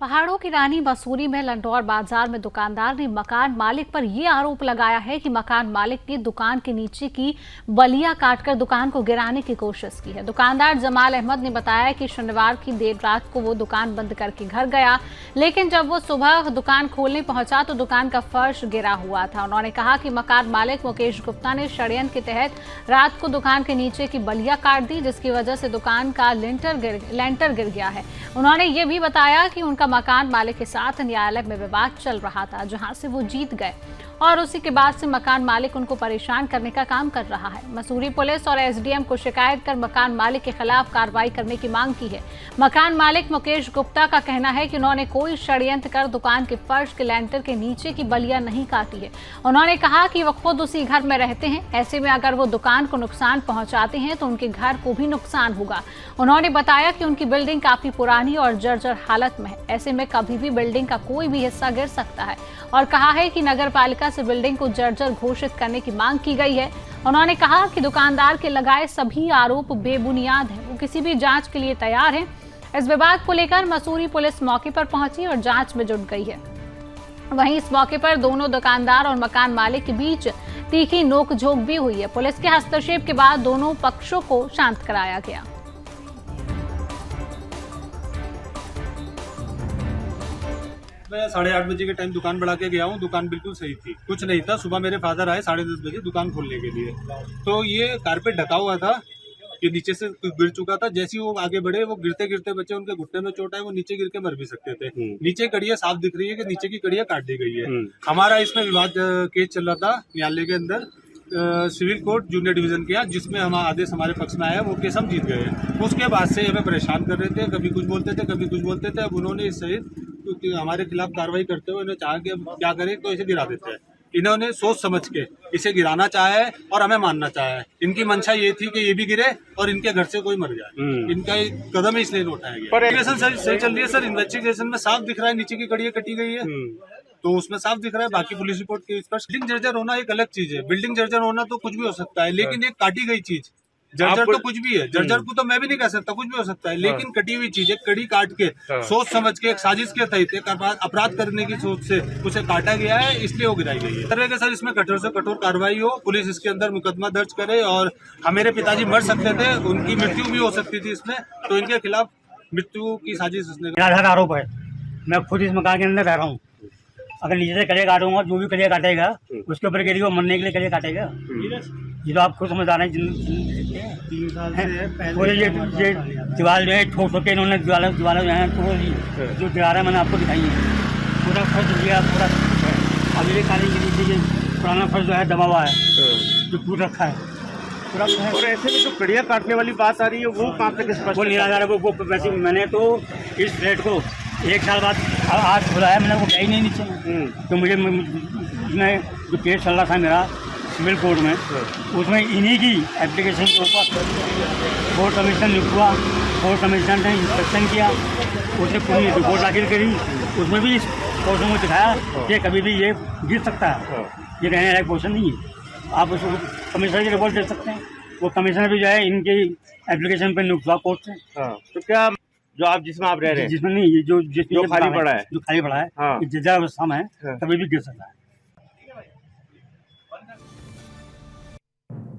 पहाड़ों की रानी मसूरी में लंडौर बाजार में दुकानदार ने मकान मालिक पर यह आरोप लगाया है कि मकान मालिक ने दुकान के नीचे की बलिया काटकर दुकान को गिराने की कोशिश की है। दुकानदार जमाल अहमद ने बताया कि शनिवार की देर रात को वो दुकान बंद करके घर गया, लेकिन जब वो सुबह दुकान खोलने पहुंचा तो दुकान का फर्श गिरा हुआ था। उन्होंने कहा कि मकान मालिक मुकेश गुप्ता ने षड्यंत्र के तहत रात को दुकान के नीचे की बलिया काट दी, जिसकी वजह से दुकान का लेंटर गिर गया है। उन्होंने ये भी बताया कि उनका मकान मालिक के साथ न्यायालय में विवाद चल रहा था, जहां से वो जीत गए और उसी के बाद से मकान मालिक उनको परेशान करने का काम कर रहा है। मसूरी पुलिस और एसडीएम को शिकायत कर मकान मालिक के खिलाफ कार्रवाई करने की मांग की है। मकान मालिक मुकेश गुप्ता का कहना है कि उन्होंने कोई षड्यंत्र कर दुकान के फर्श के लेंटर के नीचे की बलिया नहीं काटी है। उन्होंने कहा कि वो खुद उसी घर में रहते हैं, ऐसे में अगर वो दुकान को नुकसान पहुंचाते हैं तो उनके घर को भी नुकसान होगा। उन्होंने बताया कि उनकी बिल्डिंग काफी पुरानी और जर्जर हालत में है, ऐसे में कभी भी बिल्डिंग का कोई भी हिस्सा गिर सकता है और कहा है कि नगर पालिका से बिल्डिंग को जर्जर घोषित करने की मांग की गई है। उन्होंने कहा कि दुकानदार के लगाए सभी आरोप बेबुनियाद हैं, वो किसी भी जांच के लिए तैयार हैं। इस विवाद को लेकर मसूरी पुलिस मौके पर पहुंची और जांच में जुट गई है। वहीं इस मौके पर दोनों दुकानदार और मकान मालिक के बीच तीखी नोकझोंक भी हुई है। पुलिस के हस्तक्षेप के बाद दोनों पक्षों को शांत कराया गया। मैं 8:30 बजे के टाइम दुकान बढ़ा के गया हूँ। दुकान बिल्कुल सही थी, कुछ नहीं था। सुबह मेरे फादर आए 10:30 बजे दुकान खोलने के लिए, तो ये कारपेट ढका हुआ था, ये नीचे से गिर चुका था। जैसे ही वो आगे बढ़े, वो गिरते गिरते बच्चे, उनके घुटने में चोट है, वो नीचे गिर के मर भी सकते थे। नीचे कड़ियाँ साफ दिख रही है कि नीचे की कड़ियाँ काट दी गई है। हमारा इसमें विवाद केस चल रहा था न्यायालय के अंदर, सिविल कोर्ट जूनियर डिवीजन किया, जिसमें हम आदेश हमारे पक्ष में आया, वो केस हम जीत गए। उसके बाद से हमें परेशान कर रहे थे, कभी कुछ बोलते थे, कभी कुछ बोलते थे। अब उन्होंने इस सहित हमारे खिलाफ कार्रवाई करते हुए उन्हें चाहा कि अब क्या करें, तो इसे गिरा देते हैं। इन्होंने सोच समझ के इसे गिराना चाहा है और हमें मानना चाहा है। इनकी मंशा ये थी कि ये भी गिरे और इनके घर से कोई मर जाए। इनका कदम इसलिए उठाया गया। पर इन्वेस्टिगेशन सही चल रही है सर। इन्वेस्टिगेशन में साफ दिख रहा है नीचे की कड़ियाँ कटी गई है, तो उसमें साफ दिख रहा है। बाकी पुलिस रिपोर्ट के इस पर बिल्डिंग जर्जर होना एक अलग चीज है। बिल्डिंग जर्जर होना तो कुछ भी हो सकता है, लेकिन एक काटी गई चीज जर्जर तो कुछ भी है। जर्जर को तो मैं भी नहीं कह सकता, कुछ भी हो सकता है, लेकिन कटी हुई चीज, एक कड़ी काट के सोच समझ के, एक साजिश के तहत, एक अपराध करने की सोच से उसे काटा गया है, इसलिए वो गिराई गई है। तरह के सर इसमें कठोर से कठोर कार्रवाई हो, पुलिस इसके अंदर मुकदमा दर्ज करे। और मेरे पिताजी मर सकते थे, उनकी मृत्यु भी हो सकती थी इसमें, तो इनके खिलाफ मृत्यु की साजिश उसने आरोप है। मैं खुद इस मकान के अंदर रह रहा हूँ। अगर नीचे से कड़िया काटूंगा, जो भी कड़िया काटेगा उसके ऊपर कह वो मरने के लिए कड़िया काटेगा। ये तो आप खुद समझ आ रहे हैं। 3 साल से पूरे ये दीवार जो है ठोक ठोक के इन्होंने दीवार जो है जो दीवार है मैंने आपको दिखाई है, पूरा फर्श दिया, पूरा कुछ है। अब ये काली के नीचे ये पुराना फर्श जो है दबा हुआ है, जो टूट रखा है पूरा। और ऐसे में जो कड़िया काटने वाली बात आ रही है, वो कहाँ तक स्पष्ट? वो निराधार है। वो वैसे मैंने तो इस फ्लैट को 1 साल बाद आज खुला है, मैंने वो गया ही नहीं नीचे। तो मुझे मैं जो केस चल रहा था मेरा सिविल कोर्ट में, उसमें इन्हीं की एप्लीकेशन के ऊपर कोर्ट कमीशन नियुक्त हुआ। कोर्ट कमीशन ने इंस्पेक्शन किया, उसने पूरी रिपोर्ट दाखिल करी। उसमें भी इस पोर्शन को दिखाया कि कभी भी ये गिर सकता है, ये रहने लायक पोर्शन नहीं है। आप उसको कमिश्नर की रिपोर्ट दे सकते हैं। वो कमिश्नर भी जो है इनकी एप्लीकेशन पर नियुक्त हुआ कोर्ट से। तो क्या जो आप जिसमें आप रह रहे हैं, जिसमें नहीं, ये जो खाली पड़ा है, जो खाली पड़ा है, जर्जर अवस्था में है, कभी भी गिर सकता है।